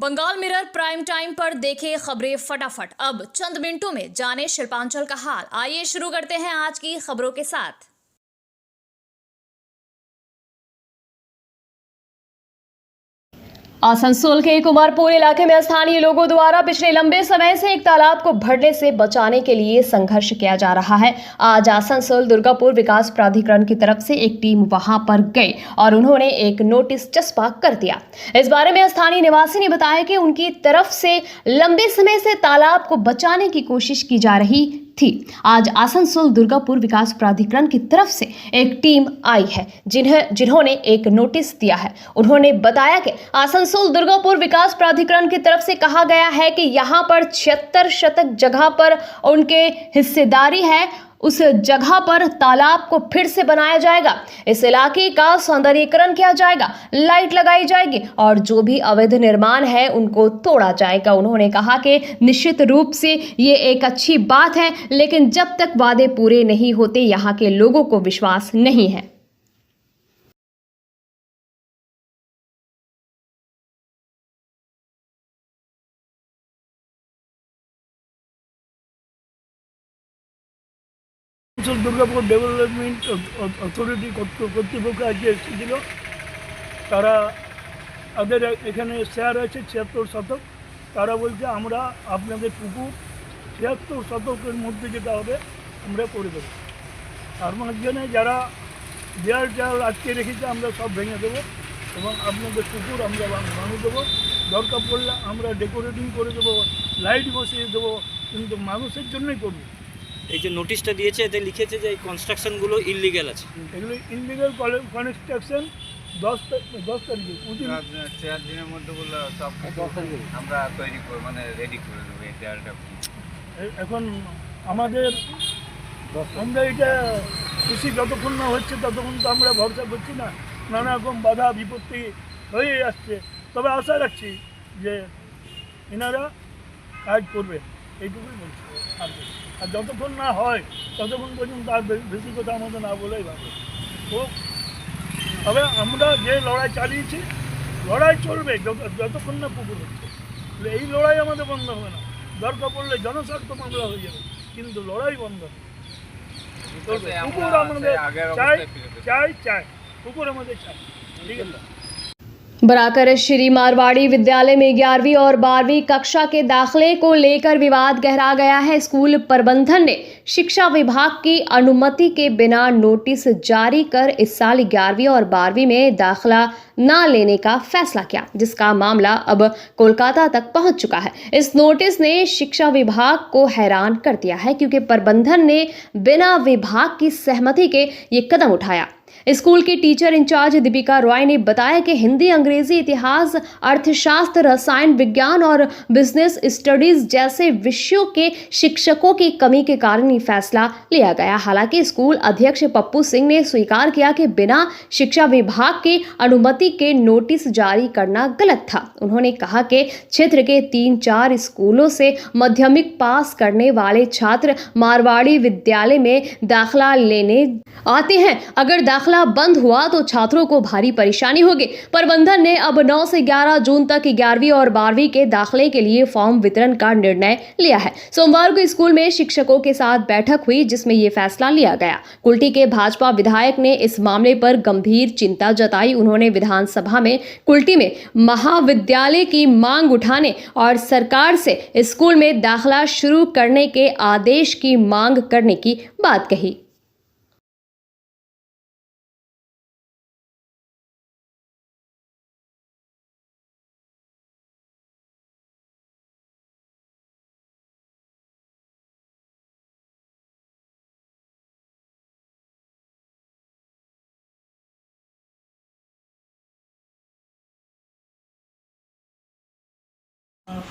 Bengal mirror prime time पर देखें खबरें फटाफट। अब चंद मिनटों में जाने शिल्पांचल का हाल। आइए शुरू करते हैं आज की खबरों के साथ। आसनसोल के कुमारपुर इलाके में स्थानीय लोगों द्वारा पिछले लंबे समय से एक तालाब को भरने से बचाने के लिए संघर्ष किया जा रहा है। आज आसनसोल दुर्गापुर विकास प्राधिकरण की तरफ से एक टीम वहां पर गई और उन्होंने एक नोटिस चस्पा कर दिया। इस बारे में स्थानीय निवासी ने बताया कि उनकी तरफ से लंबे समय से तालाब को बचाने की कोशिश की जा रही थी। आज आसनसोल दुर्गापुर विकास प्राधिकरण की तरफ से एक टीम आई है जिन्होंने एक नोटिस दिया है। उन्होंने बताया कि आसनसोल दुर्गापुर विकास प्राधिकरण की तरफ से कहा गया है कि यहाँ पर 76 शतक जगह पर उनके हिस्सेदारी है। उस जगह पर तालाब को फिर से बनाया जाएगा, इस इलाके का सौंदर्यीकरण किया जाएगा, लाइट लगाई जाएगी और जो भी अवैध निर्माण है उनको तोड़ा जाएगा। उन्होंने कहा कि निश्चित रूप से ये एक अच्छी बात है, लेकिन जब तक वादे पूरे नहीं होते यहाँ के लोगों को विश्वास नहीं है। দুর্গাপুর ডেভেলপমেন্ট অথরিটি কর্তৃপক্ষ আজকে এসেছিল। তারা তাদের এখানে শেয়ার আছে 76 শতক। তারা বলছে আমরা আপনাদের পুকুর 76 শতকের মধ্যে যেটা হবে আমরা করে দেবো। তার মাঝখানে যারা দেয়াল আটকে রেখেছে আমরা সব ভেঙে দেবো এবং আপনাদের পুকুর আমরা বানিয়ে দেবো। দরকার পড়লে আমরা ডেকোরেটিং করে দেবো, লাইট বসিয়ে দেবো, কিন্তু মানুষের জন্যই করবো। এই যে নোটিশটা দিয়েছে এতে লিখেছে যে এই কনস্ট্রাকশনগুলো ইললিগ্যাল আছে। এগুলো ইললিগ্যাল কনস্ট্রাকশন 10 তারিখে 4 দিনের মধ্যে বললে সব আমরা তৈরি করে মানে রেডি করে দেবো এই দেয়ালটা। এখন আমাদের আমরা এটা কৃষি যতক্ষণ না হচ্ছে ততক্ষণ তো আমরা ভরসা করছি না, নানা রকম বাধা বিপত্তি হয়ে আসছে। তবে আশা রাখছি যে এনারা কাজ করবে, এইটুকুই বলছি। আর যতক্ষণ না হয় ততক্ষণ পর্যন্ত আর বেশি কথা আমাদের না বলেই ভালো। তো তবে আমরা যে লড়াই চালিয়েছি, লড়াই চলবে যতক্ষণ না পুকুর হচ্ছে। এই লড়াই আমাদের বন্ধ হবে না। দরকার পড়লে জনস্বার্থ মামলা হয়ে যাবে, কিন্তু লড়াই বন্ধ হবে। পুকুর আমাদের চাই পুকুর আমাদের চাই, ঠিক আছে। बराकर श्री मारवाड़ी विद्यालय में 11वीं और 12वीं कक्षा के दाखिले को लेकर विवाद गहरा गया है। स्कूल प्रबंधन ने शिक्षा विभाग की अनुमति के बिना नोटिस जारी कर इस साल 11वीं और 12वीं में दाखिला न लेने का फैसला किया, जिसका मामला अब कोलकाता तक पहुंच चुका है। इस नोटिस ने शिक्षा विभाग को हैरान कर दिया है, क्योंकि प्रबंधन ने बिना विभाग की सहमति के ये कदम उठाया। स्कूल की टीचर इंचार्ज दीपिका रॉय ने बताया कि हिंदी, अंग्रेजी, इतिहास, अर्थशास्त्र, रसायन विज्ञान और बिजनेस स्टडीज जैसे विषयों के शिक्षकों की कमी के कारण ये फैसला लिया गया। हालांकि स्कूल अध्यक्ष पप्पू सिंह ने स्वीकार किया कि बिना शिक्षा विभाग की अनुमति के नोटिस जारी करना गलत था। उन्होंने कहा कि क्षेत्र के 3-4 स्कूलों से माध्यमिक पास करने वाले छात्र मारवाड़ी विद्यालय में दाखिला लेने आते हैं। अगर दाखिला बंद हुआ तो छात्रों को भारी परेशानी होगी। प्रबंधन ने अब 9 से 11 जून तक 11वीं और 12वीं के दाखिले के लिए फॉर्म वितरण का निर्णय लिया है। सोमवार को स्कूल में शिक्षकों के साथ बैठक हुई, जिसमें यह फैसला लिया गया। कुल्टी के भाजपा विधायक ने इस मामले पर गंभीर चिंता जताई। उन्होंने विधानसभा में कुल्टी में महाविद्यालय की मांग उठाने और सरकार से स्कूल में दाखिला शुरू करने के आदेश की मांग करने की बात कही।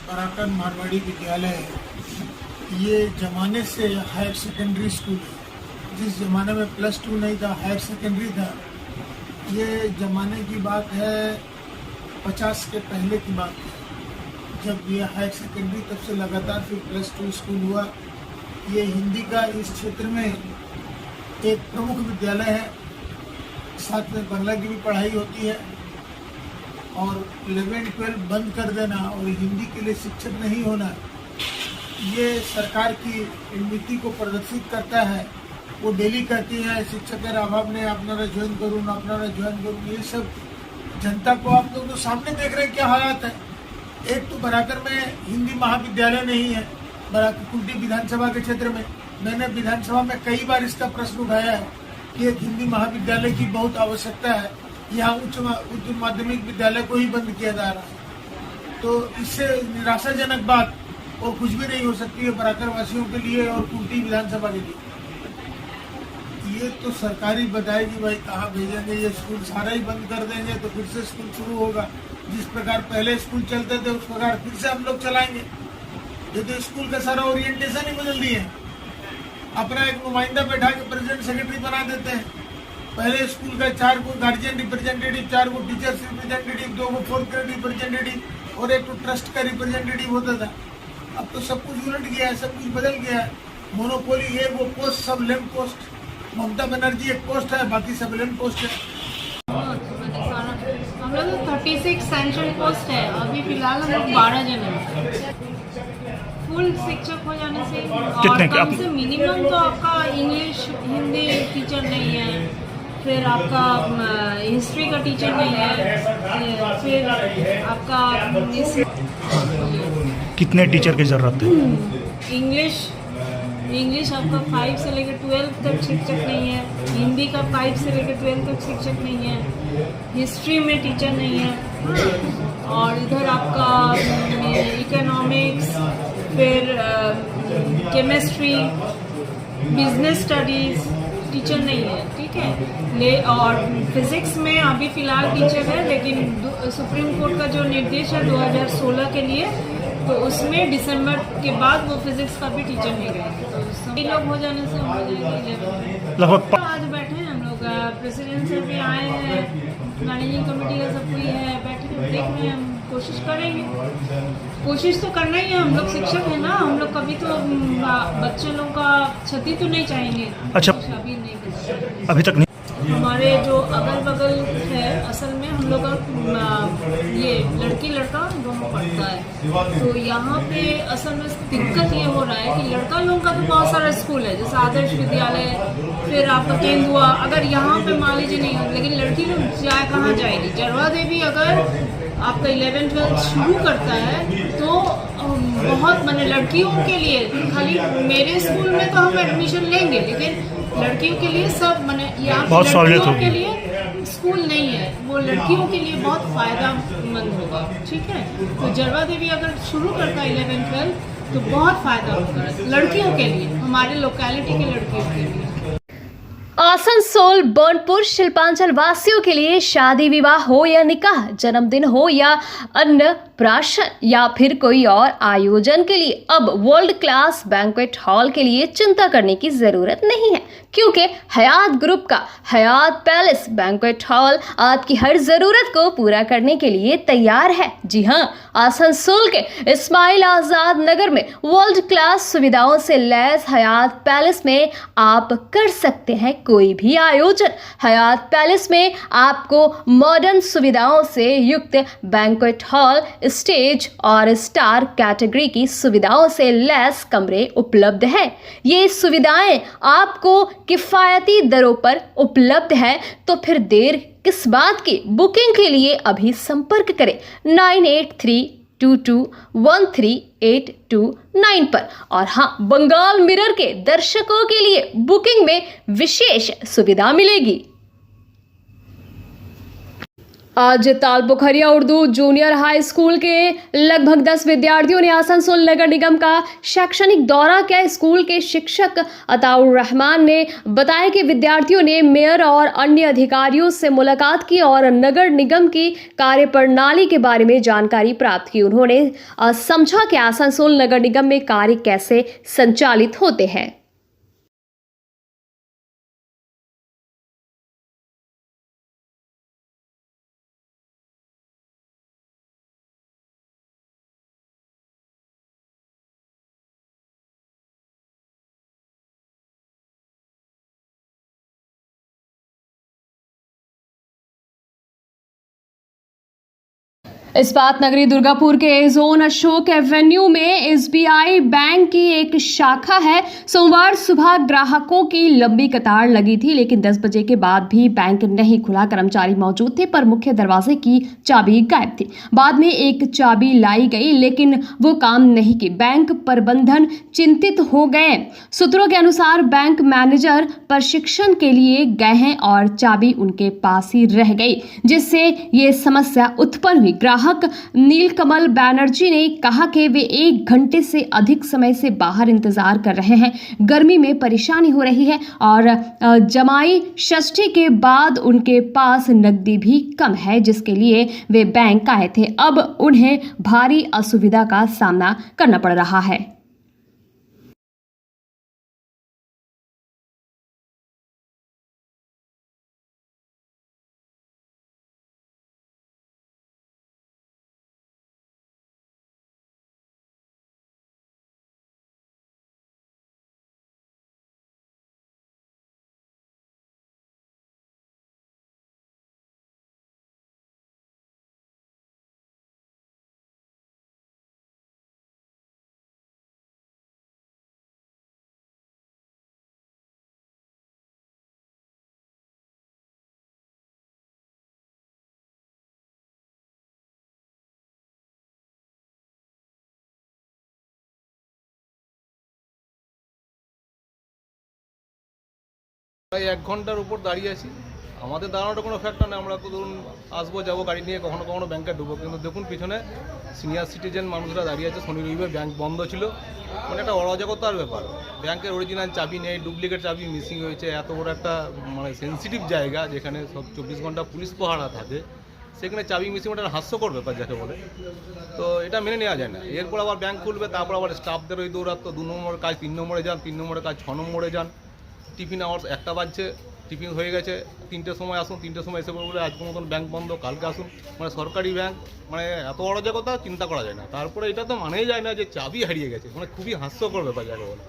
बराकर मारवाड़ी विद्यालय ये ज़माने से हायर सेकेंडरी स्कूल है। जिस ज़माने में +2 नहीं था, हायर सेकेंडरी था। ये ज़माने की बात है, 50 के पहले की बात है, जब ये हायर सेकेंडरी, तब से लगातार फिर +2 स्कूल हुआ। ये हिंदी का इस क्षेत्र में एक प्रमुख विद्यालय है। साथ में बांग्ला की भी पढ़ाई होती है। और 11-12 बंद कर देना और हिंदी के लिए शिक्षक नहीं होना, ये सरकार की नीति को प्रदर्शित करता है। वो डेली कहती है शिक्षकेर अभाव ने अपनारा जॉइन करूँ, अपनारा जॉइन करूँ। ये सब जनता को आप लोग तो सामने देख रहे हैं क्या हालात है। एक तो बराकर में हिंदी महाविद्यालय नहीं है, बराकर कुंटी विधानसभा के क्षेत्र में। मैंने विधानसभा में कई बार इसका प्रश्न उठाया है कि एक हिंदी महाविद्यालय की बहुत आवश्यकता है। यहाँ उच्च माध्यमिक विद्यालय को ही बंद किया जा रहा है, तो इससे निराशाजनक बात और कुछ भी नहीं हो सकती है बराकर वासियों के लिए और कुंटी विधानसभा के लिए। ये तो सरकारी बताएगी भाई कहाँ भेजेंगे, ये स्कूल सारा ही बंद कर देंगे तो फिर से स्कूल शुरू होगा। जिस प्रकार पहले स्कूल चलते थे उस प्रकार फिर से हम लोग चलाएंगे। ये तो स्कूल का सारा ओरिएंटेशन ही बदल दिए हैं। अपना एक नुमाइंदा बैठा के प्रेसिडेंट सेक्रेटरी बना देते हैं। पहले स्कूल का 4 को गार्जियन रिप्रेजेंटेटिव, 4 को टीचर्स रिप्रेजेंटेटिव, 2 को 4th ग्रेड रिप्रेजेंटेटिव और 1 को ट्रस्ट का रिप्रेजेंटेटिव होता था। अब तो सब कुछ उलट गया है, सब कुछ बदल गया है। मोनोपोली ये वो पोस्ट सब लैंप पोस्ट। ममता बनर्जी एक पोस्ट है, बाकी सब लैंप पोस्ट है। हम लोग तो 36 सैंक्शन पोस्ट है, अभी फिलहाल हम लोग 12 जन हैं। फुल शिक्षक हो जाने से और कम से मिनिमम तो आपका इंग्लिश हिंदी टीचर नहीं है, फिर आपका हिस्ट्री का टीचर नहीं है, फिर आपका कितने टीचर की ज़रूरत है? इंग्लिश आपका 5 से लेकर 12 तक शिक्षक नहीं है, हिंदी का 5 से लेकर 12 तक शिक्षक नहीं है, हिस्ट्री में टीचर नहीं है, और इधर आपका इकोनॉमिक्स, फिर केमिस्ट्री, बिजनेस स्टडीज़ टीचर नहीं है, ठीक है। और फिज़िक्स में अभी फ़िलहाल टीचर है, लेकिन सुप्रीम कोर्ट का जो निर्देश है 2016 के लिए, तो उसमें दिसंबर के बाद वो फिज़िक्स का भी टीचर नहीं रहेगा। तो सभी लोग हो जाने से हम हो जाएंगे लगभग। आज बैठे हैं हम लोग, प्रेसिडेंट से भी आए हैं, मैनेजिंग कमेटी का सब कोई है, बैठे देख रहे हैं। हम कोशिश करेंगे, कोशिश तो करना ही है। हम लोग शिक्षक हैं ना, हम लोग कभी तो बच्चे लोग का क्षति तो नहीं चाहेंगे। अच्छा, अभी नहीं कर सकते, अभी तक नहीं। हमारे जो अगल बगल है, असल में हम लोग का ये लड़की लड़का दोनों पढ़ता है, तो यहाँ पे असल में दिक्कत ये हो रहा है कि लड़का लोगों का तो बहुत सारा स्कूल है, जैसे आदर्श विद्यालय, फिर आपका केंदुआ। अगर यहाँ पे मान लीजिए नहीं हो, लेकिन लड़की लोग जाए कहाँ जाएगी? जरवा देवी अगर आपका 11-12 शुरू करता है तो बहुत मैंने लड़कियों के लिए, खाली मेरे स्कूल में तो हम एडमिशन लेंगे, लेकिन लड़कियों के लिए सब मैंने यहाँ बहुत सहूलियत लड़कियों होगी। के लिए स्कूल नहीं है, वो लड़कियों के लिए बहुत फ़ायदेमंद होगा, ठीक है। तो जरवा देवी अगर शुरू करता है 11-12 तो बहुत फ़ायदा होगा लड़कियों के लिए, हमारे लोकेलिटी के लड़कियों के लिए। आसनसोल बर्नपुर शिल्पांचल वासियों के लिए शादी विवाह हो या निकाह, जन्मदिन हो या अन्नप्राशन या फिर कोई और आयोजन के लिए अब वर्ल्ड क्लास बैंक्वेट हॉल के लिए चिंता करने की जरूरत नहीं है, क्योंकि हयात ग्रुप का हयात पैलेस बैंक्वेट हॉल आपकी हर जरूरत को पूरा करने के लिए तैयार है। जी हां, आसनसोल के इस्माइल आजाद नगर में वर्ल्ड क्लास सुविधाओं से लैस हयात पैलेस में आप कर सकते हैं कोई भी आयोजन। हयात पैलेस में आपको मॉडर्न सुविधाओं से युक्त बैंक्वेट हॉल, स्टेज और स्टार कैटेगरी की सुविधाओं से लैस कमरे उपलब्ध है। ये सुविधाएं आपको किफायती दरों पर उपलब्ध है, तो फिर देर किस बात की? बुकिंग के लिए अभी संपर्क करें 9832213829 पर। और हाँ, बंगाल मिरर के दर्शकों के लिए बुकिंग में विशेष सुविधा मिलेगी। आज तालपोखरिया उर्दू जूनियर हाई स्कूल के लगभग 10 विद्यार्थियों ने आसनसोल नगर निगम का शैक्षणिक दौरा किया। स्कूल के शिक्षक अताउर रहमान ने बताया कि विद्यार्थियों ने मेयर और अन्य अधिकारियों से मुलाकात की और नगर निगम की कार्यप्रणाली के बारे में जानकारी प्राप्त की। उन्होंने समझा कि आसनसोल नगर निगम में कार्य कैसे संचालित होते हैं। इस्पात नगरी दुर्गापुर के जोन अशोक एवेन्यू में एसबीआई बैंक की एक शाखा है। सोमवार सुबह ग्राहकों की लंबी कतार लगी थी, लेकिन 10 बजे के बाद भी बैंक नहीं खुला। कर्मचारी मौजूद थे पर मुख्य दरवाजे की चाबी गायब थी। बाद में एक चाबी लाई गई, लेकिन वो काम नहीं की। बैंक प्रबंधन चिंतित हो गए। सूत्रों के अनुसार बैंक मैनेजर प्रशिक्षण के लिए गए हैं और चाबी उनके पास ही रह गई, जिससे ये समस्या उत्पन्न हुई। ग्राहक नीलकमल बैनर्जी ने कहा कि वे 1 घंटे से अधिक समय से बाहर इंतजार कर रहे हैं। गर्मी में परेशानी हो रही है और जमाई षष्ठी के बाद उनके पास नकदी भी कम है, जिसके लिए वे बैंक आए थे। अब उन्हें भारी असुविधा का सामना करना पड़ रहा है। প্রায় 1 ঘন্টার উপর দাঁড়িয়ে আছি। আমাদের দাঁড়ানোটা কোনো ফ্যাক্টর না, আমরা তো ধরুন আসবো যাবো গাড়ি নিয়ে, কখনো কখনো ব্যাংকে ঢুকবো, কিন্তু দেখুন পিছনে সিনিয়র সিটিজেন মানুষরা দাঁড়িয়ে আছে। শনি রবিবার ব্যাংক বন্ধ ছিল, মানে একটা অরাজকতার ব্যাপার। ব্যাংকের অরিজিনাল চাবি নেই, ডুপ্লিকেট চাবি মিসিং হয়েছে। এত বড় একটা মানে সেন্সিটিভ জায়গা যেখানে সব 24 ঘন্টা পুলিশ পাহারা থাকে, সেখানে চাবি মিসিং ওটা হাস্যকর ব্যাপার যাকে বলে। তো এটা মেনে নেওয়া যায় না। এরপর আবার ব্যাংক খুলবে, তারপর আবার স্টাফদের ওই দৌড়াতো, 2 নম্বর কাজ 3 নম্বরে যান, 3 নম্বরের কাজ 6 নম্বরে যান। টিফিন আওয়ার্স 1টা বাজছে, টিফিন হয়ে গেছে, 3টের সময় আসুন, 3টের সময় এসে বলে আজকে মতন ব্যাংক বন্ধ, কালকে আসুন। মানে সরকারি ব্যাংক, মানে এত অরাজকতা চিন্তা করা যায় না। তারপরে এটা তো মানেই যায় না যে চাবি হারিয়ে গেছে, মানে খুবই হাস্যকর ব্যাপার যাকে বলে।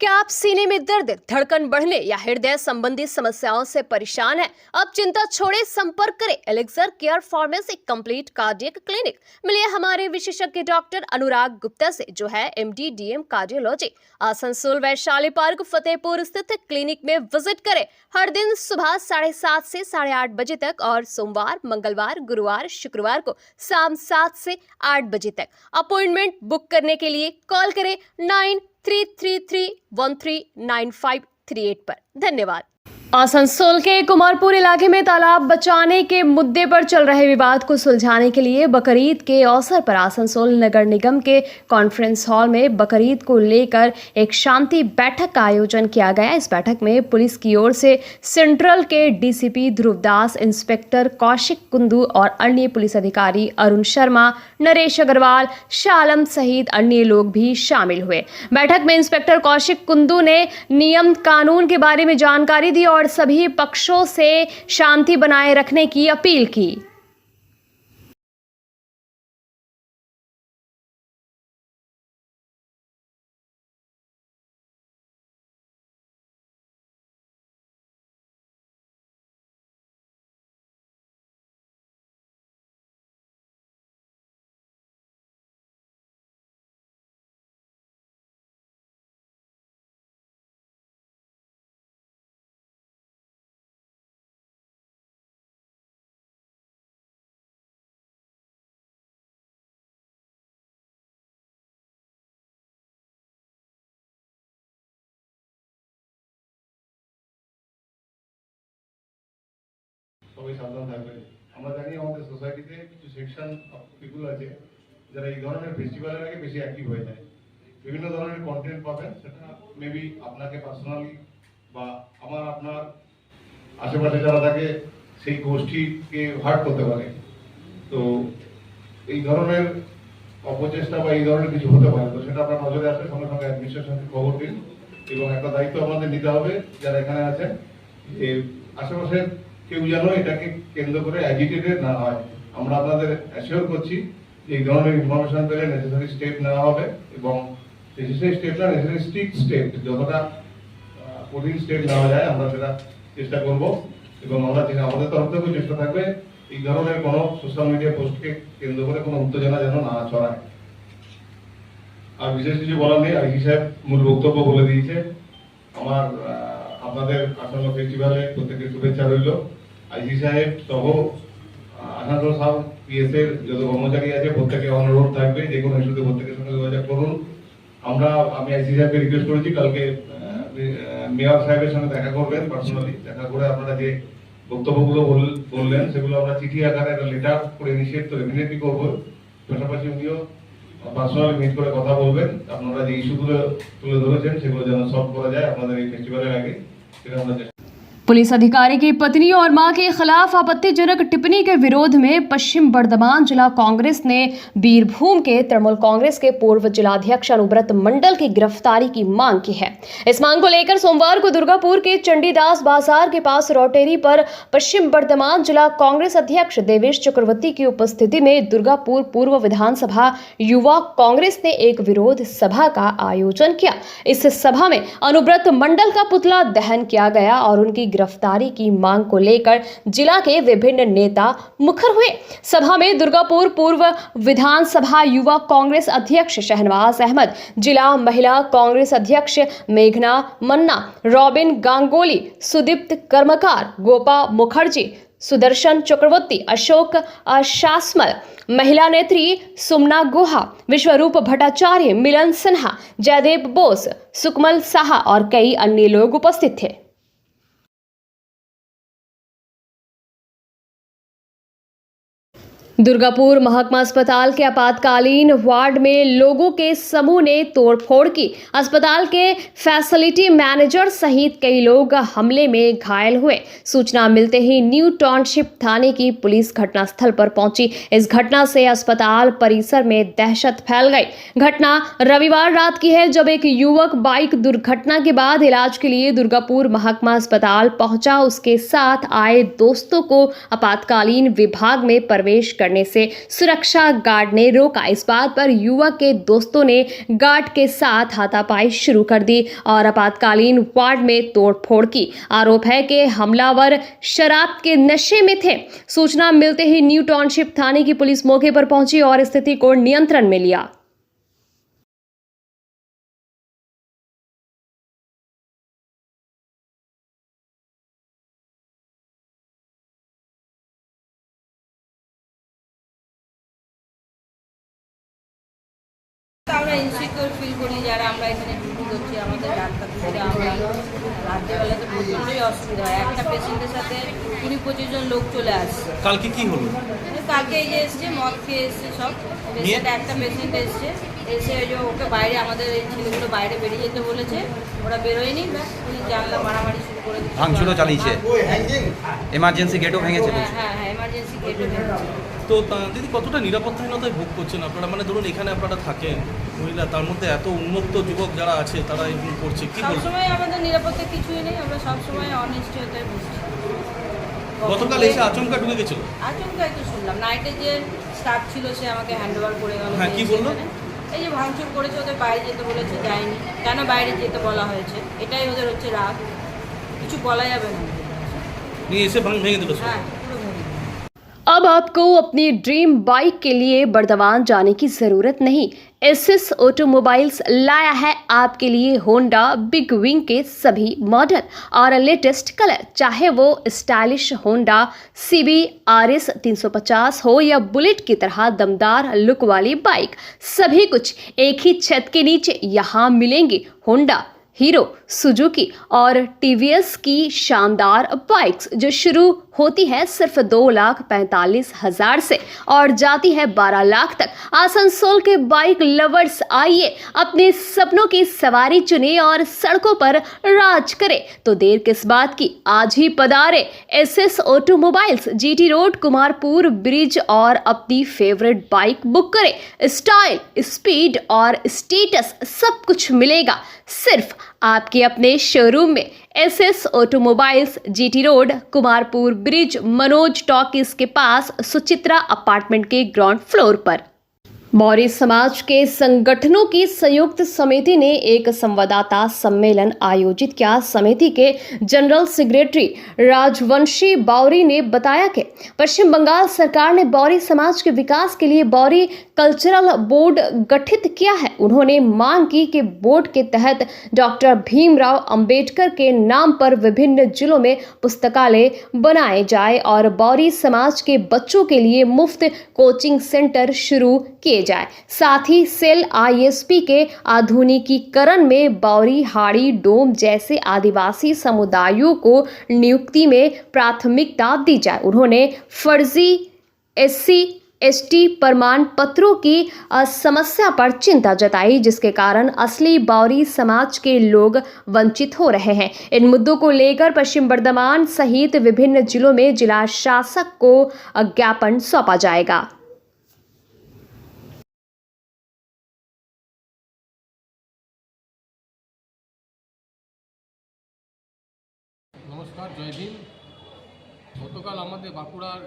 क्या आप सीने में दर्द, धड़कन बढ़ने या हृदय संबंधी समस्याओं से परेशान हैं? अब चिंता छोड़े, संपर्क करें elixir care pharmacy complete cardiac clinic. मिलिए हमारे विशेषज्ञ डॉक्टर अनुराग गुप्ता से, जो है MD DM cardiology. Asansol Vaishali park Fatehpur स्थित क्लिनिक में विजिट करें। हर दिन सुबह 7:30 से 8:30 बजे तक और सोमवार, मंगलवार, गुरुवार, शुक्रवार को शाम 7 से 8 बजे तक। अपॉइंटमेंट बुक करने के लिए कॉल करें 9333139538 पर। धन्यवाद। आसनसोल के कुमारपुर इलाके में तालाब बचाने के मुद्दे पर चल रहे विवाद को सुलझाने के लिए बकरीद के अवसर पर आसनसोल नगर निगम के कॉन्फ्रेंस हॉल में बकरीद को लेकर एक शांति बैठक का आयोजन किया गया। इस बैठक में पुलिस की ओर से सेंट्रल के DCP ध्रुवदास, इंस्पेक्टर कौशिक कुंदू और अन्य पुलिस अधिकारी अरुण शर्मा, नरेश अग्रवाल, शालम सहित अन्य लोग भी शामिल हुए। बैठक में इंस्पेक्टर कौशिक कुंदू ने नियम कानून के बारे में जानकारी दी और सभी पक्षों से शांति बनाए रखने की अपील की। সবাই সাবধান থাকবেন। আমরা জানি আমাদের সোসাইটিতে কিছু সেকশন অফ পিপুল আছে যারা এই ধরনের ফেস্টিভ্যালের আগে বেশি অ্যাক্টিভ হয়ে যায়। বিভিন্ন ধরনের কন্টেন্ট পাবেন, সেটা মেবি আপনাকে পার্সোনালি বা আপনার আশেপাশে যারা থাকে সেই গোষ্ঠীকে হার্ট করতে পারে। তো এই ধরনের অপচেষ্টা বা এই ধরনের কিছু হতে পারে, তো সেটা আপনার নজরে আসলে সঙ্গে সঙ্গে অ্যাডমিনিস্ট্রেশনকে খবর দিন। এবং একটা দায়িত্ব আমাদের নিতে হবে যারা এখানে আছেন, যে আশেপাশে কেউ যেন এটাকে কেন্দ্র করে অ্যাজিটেটেড না হয়। আমরা আপনাদের অ্যাসিওর করছি যে এই ধরনের ইনফরমেশন পেলে নেসেসারি স্টেপ নেওয়া হবে, এবং নেসেসারি স্টেপটা নেসেসারি স্ট্রিক্ট স্টেপ, যতটা কঠিন স্টেপ নেওয়া যায় আমরা সেটা চেষ্টা করব। এবং আমরা আমাদের তরফ থেকেও চেষ্টা থাকবে এই ধরনের কোনো সোশ্যাল মিডিয়া পোস্টকে কেন্দ্র করে কোনো উত্তেজনা যেন না ছড়ায়। আর বিশেষ কিছু বলার নেই, আইসি সাহেব মূল বক্তব্য বলে দিয়েছে। আমার আপনাদের আসন্ন ফেস্টিভ্যালে প্রত্যেকের শুভেচ্ছা রইল। আইসি সাহেব সহ আসানসোল সাউথ পিএস এর যত কর্মচারী আছে প্রত্যেকে অনুরোধ থাকবে যে কোনো ইস্যুতে প্রত্যেকের সঙ্গে যোগাযোগ করুন। আমি আইসি সাহেবকে রিকোয়েস্ট করেছি কালকে মেয়র সাহেবের সঙ্গে দেখা করবেন, পার্সোনালি দেখা করে আপনারা যে বক্তব্যগুলো বললেন সেগুলো আমরা চিঠি আকারে একটা লেটার করে ইনিশিয়েট তো ডেফিনেটলি করবো। পাশাপাশি উনিও পার্সোনালি মিট করে কথা বলবেন, আপনারা যে ইস্যুগুলো তুলে ধরেছেন সেগুলো যেন সলভ করা যায় আপনাদের এই ফেস্টিভ্যালের আগে, সেটা আমরা पुलिस अधिकारी की पत्नी और मां के खिलाफ आपत्तिजनक टिप्पणी के विरोध में पश्चिम बर्धमान जिला कांग्रेस ने बीरभूम के तृणमूल कांग्रेस के पूर्व जिलाध्यक्ष अनुव्रत मंडल की गिरफ्तारी की मांग की है। इस मांग को लेकर सोमवार को दुर्गापुर के चंडीदास बाजार के पास रोटेरी पर पश्चिम बर्धमान जिला कांग्रेस अध्यक्ष देवेश चक्रवर्ती की उपस्थिति में दुर्गापुर पूर्व विधानसभा युवा कांग्रेस ने एक विरोध सभा का आयोजन किया। इस सभा में अनुव्रत मंडल का पुतला दहन किया गया और उनकी गिरफ्तारी की मांग को लेकर जिला के विभिन्न नेता मुखर हुए। सभा में दुर्गापुर पूर्व विधानसभा युवा कांग्रेस अध्यक्ष शहनवाज अहमद, जिला महिला कांग्रेस अध्यक्ष मेघना मन्ना, रॉबिन गांगोली, सुदीप्त कर्मकार, गोपा मुखर्जी, सुदर्शन चक्रवर्ती, अशोक शासमल, महिला नेत्री सुमना गुहा, विश्वरूप भट्टाचार्य, मिलन सिन्हा, जयदेव बोस, सुकमल साहा और कई अन्य लोग उपस्थित थे। दुर्गापुर महकमा अस्पताल के आपातकालीन वार्ड में लोगों के समूह ने तोड़फोड़ की। अस्पताल के फैसिलिटी मैनेजर सहित कई लोग हमले में घायल हुए। सूचना मिलते ही न्यू टाउनशिप थाने की पुलिस घटनास्थल पर पहुंची। इस घटना से अस्पताल परिसर में दहशत फैल गई। घटना रविवार रात की है, जब एक युवक बाइक दुर्घटना के बाद इलाज के लिए दुर्गापुर महकमा अस्पताल पहुंचा। उसके साथ आए दोस्तों को आपातकालीन विभाग में प्रवेश करने से सुरक्षा गार्ड ने रोका। इस बात पर युवक के दोस्तों ने गार्ड के साथ हाथापाई शुरू कर दी और आपातकालीन वार्ड में तोड़फोड़ की। आरोप है कि हमलावर शराब के नशे में थे। सूचना मिलते ही न्यू टाउनशिप थाने की पुलिस मौके पर पहुंची और स्थिति को नियंत्रण में लिया। আমরা ইনসিকিউর ফিল করি যারা আমরা এখানে ডিউটি করছি, আমাদের ডাক্তার দিদিরা আমরা রাত্রেবেলাতে প্রচণ্ডই অসুবিধা হয়। একটা পেশেন্টের সাথে 20-25 জন লোক চলে আসছে। কালকে কি হলো? কালকে এই যে এসছে, মদ খেয়ে এসছে সব পেশেন্ট। একটা পেশেন্ট এসছে, এসে ওই যে ওকে বাইরে, আমাদের এই ছেলেগুলো বাইরে বেরিয়ে যেতে বলেছে, ওরা বেরোয়নি, উনি জানলা মারামারি শুরু করে দিচ্ছে, ভাঙচুরও চালিয়েছে, এমার্জেন্সি গেটও ভেঙেছে। হ্যাঁ, এমার্জেন্সি গেটও ভেঙেছে। তো দিদি, কতটা নিরাপত্তাহীনতায় ভোগ করছেন আপনারা? মানে ধরুন এখানে আপনারা থাকেন মহিলা, তার মধ্যে এত উন্মুক্ত যুবক যারা আছে তারা এরকম করছে, কি বলছেন? সবসময় আমাদের নিরাপত্তা কিছুই নেই, আমরা সবসময় অনিশ্চয়তায় বুঝছি। গতকাল এসে আচমকা ঢুকে গেছিল। আচমকাই তো শুনলাম, নাইটে যে স্টাফ ছিল সে আমাকে হ্যান্ড ওভার করে গেল। হ্যাঁ, কি বললো? এই যে ভাঙচুর করেছে, ওদের বাইরে যেতে বলেছে, যায়নি। কেন বাইরে যেতে বলা হয়েছে, এটাই ওদের হচ্ছে রাগ, কিছু বলা যাবে না। নিয়ে এসে ভেঙে দিল। হ্যাঁ, পুরো ভেঙে। अब आपको अपनी ड्रीम बाइक के लिए बर्दवान जाने की ज़रूरत नहीं। एसएस ऑटोमोबाइल्स लाया है आपके लिए होंडा बिग विंग के सभी मॉडल और लेटेस्ट कलर। चाहे वो स्टाइलिश होंडा CB RS 350 हो या बुलेट की तरह दमदार लुक वाली बाइक, सभी कुछ एक ही छत के नीचे यहाँ मिलेंगी। होंडा, हीरो, सुजुकी और TVS की शानदार बाइक्स जो शुरू होती है सिर्फ 2,45,000 से और जाती है 12 लाख तक। आसनसोल के बाइक लवर्स, आइए अपने सपनों की सवारी चुने और सड़कों पर राज करें। तो देर किस बात की, आज ही पधारे SS automobiles, GT road, Kumarpur bridge और अपनी फेवरेट बाइक बुक करें। स्टाइल, स्पीड और स्टेटस सब कुछ मिलेगा सिर्फ आपके अपने शोरूम में। SS automobiles, GT road, Kumarpur bridge, Manoj talkies के पास, सुचित्रा अपार्टमेंट के ग्राउंड फ्लोर पर। मौर्य समाज के संगठनों की संयुक्त समिति ने एक संवाददाता सम्मेलन आयोजित किया। समिति के जनरल सेक्रेटरी राजवंशी बावरी ने बताया कि पश्चिम बंगाल सरकार ने मौर्य समाज के विकास के लिए मौर्य कल्चरल बोर्ड गठित किया है। उन्होंने मांग की कि बोर्ड के तहत डॉक्टर भीमराव अंबेडकर के नाम पर विभिन्न जिलों में पुस्तकालय बनाए जाए और मौर्य समाज के बच्चों के लिए मुफ्त कोचिंग सेंटर शुरू किए जाए। साथ ही सेल आईएसपी के आधुनिकीकरण में बावरी, हाड़ी, डोम जैसे आदिवासी समुदायों को नियुक्ति में प्राथमिकता दी जाए। उन्होंने फर्जी SC/ST प्रमाण पत्रों की समस्या पर चिंता जताई, जिसके कारण असली बावरी समाज के लोग वंचित हो रहे हैं। इन मुद्दों को लेकर पश्चिम बर्धमान सहित विभिन्न जिलों में जिला शासक को ज्ञापन सौंपा जाएगा। নমস্কার, জয় ভীম। গতকাল আমাদের বাঁকুড়ার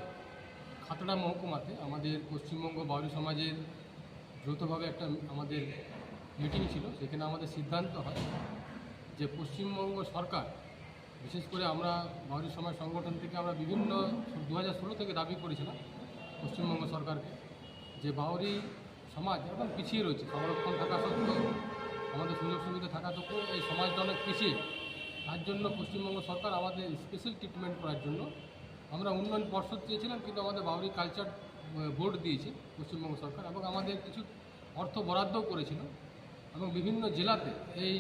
খাতড়া মহকুমাতে আমাদের পশ্চিমবঙ্গ বাউরি সমাজের যৌথভাবে একটা আমাদের মিটিং ছিল। সেখানে আমাদের সিদ্ধান্ত হয় যে পশ্চিমবঙ্গ সরকার, বিশেষ করে আমরা বাউরি সমাজ সংগঠন থেকে আমরা বিভিন্ন 2016 থেকে দাবি করেছিলাম পশ্চিমবঙ্গ সরকারকে যে বাউরি সমাজ এখন পিছিয়ে রয়েছে। সংরক্ষণ থাকা সত্ত্বেও, আমাদের সুযোগ সুবিধা থাকা সত্ত্বেও এই সমাজটা অনেক পিছিয়ে। তার জন্য পশ্চিমবঙ্গ সরকার আমাদের স্পেশাল ট্রিটমেন্ট করার জন্য আমরা উন্নয়ন পর্ষদ চেয়েছিলাম, কিন্তু আমাদের বাউরি কালচার বোর্ড দিয়েছে পশ্চিমবঙ্গ সরকার এবং আমাদের কিছু অর্থ বরাদ্দও করেছিল এবং বিভিন্ন জেলাতে এই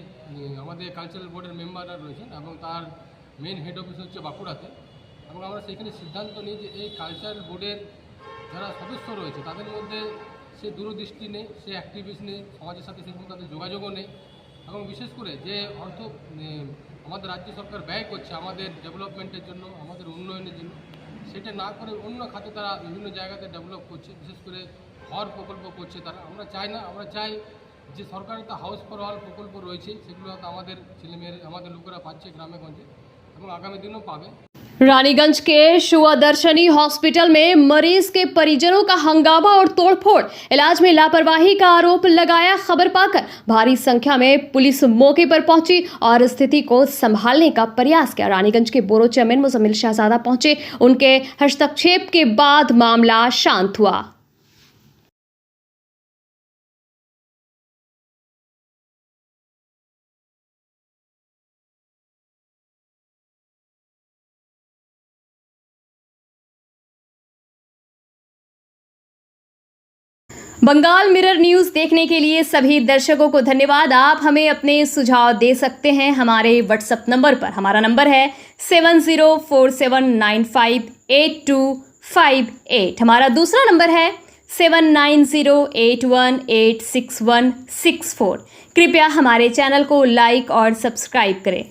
আমাদের কালচারাল বোর্ডের মেম্বাররা রয়েছেন এবং তার মেন হেড অফিস হচ্ছে বাঁকুড়াতে। এবং আমরা সেখানে সিদ্ধান্ত নিই যে এই কালচারাল বোর্ডের যারা সদস্য রয়েছে তাদের মধ্যে সে দূরদৃষ্টি নেই, সে অ্যাক্টিভিস্ট নেই, সমাজের সাথে সেরকম তাদের যোগাযোগও নেই এবং বিশেষ করে যে অর্থ আমাদের রাজ্য সরকার ব্যয় করছে আমাদের ডেভেলপমেন্টের জন্য, আমাদের উন্নয়নের জন্য, সেটা না করে অন্য খাতে তারা বিভিন্ন জায়গাতে ডেভেলপ করছে, বিশেষ করে ঘর প্রকল্প করছে তারা। আমরা চাই না, আমরা চাই যে সরকারের তো হাউস ফর অল প্রকল্প রয়েছে, সেগুলো হয়তো আমাদের ছেলেমেয়েরা, আমাদের লোকেরা পাচ্ছে গ্রামে গঞ্জে এবং আগামী দিনেও পাবে। रानीगंज के शुआदर्शनी हॉस्पिटल में मरीज के परिजनों का हंगामा और तोड़फोड़, इलाज में लापरवाही का आरोप लगाया। खबर पाकर भारी संख्या में पुलिस मौके पर पहुंची और स्थिति को संभालने का प्रयास किया। रानीगंज के बोरो चेयरमैन मुजम्मिल शहजादा पहुंचे। उनके हस्तक्षेप के बाद मामला शांत हुआ। बंगाल मिरर न्यूज़ देखने के लिए सभी दर्शकों को धन्यवाद। आप हमें अपने सुझाव दे सकते हैं हमारे व्हाट्सएप नंबर पर। हमारा नंबर है 7047958258। हमारा दूसरा नंबर है 7908186164। कृपया हमारे चैनल को लाइक और सब्सक्राइब करें।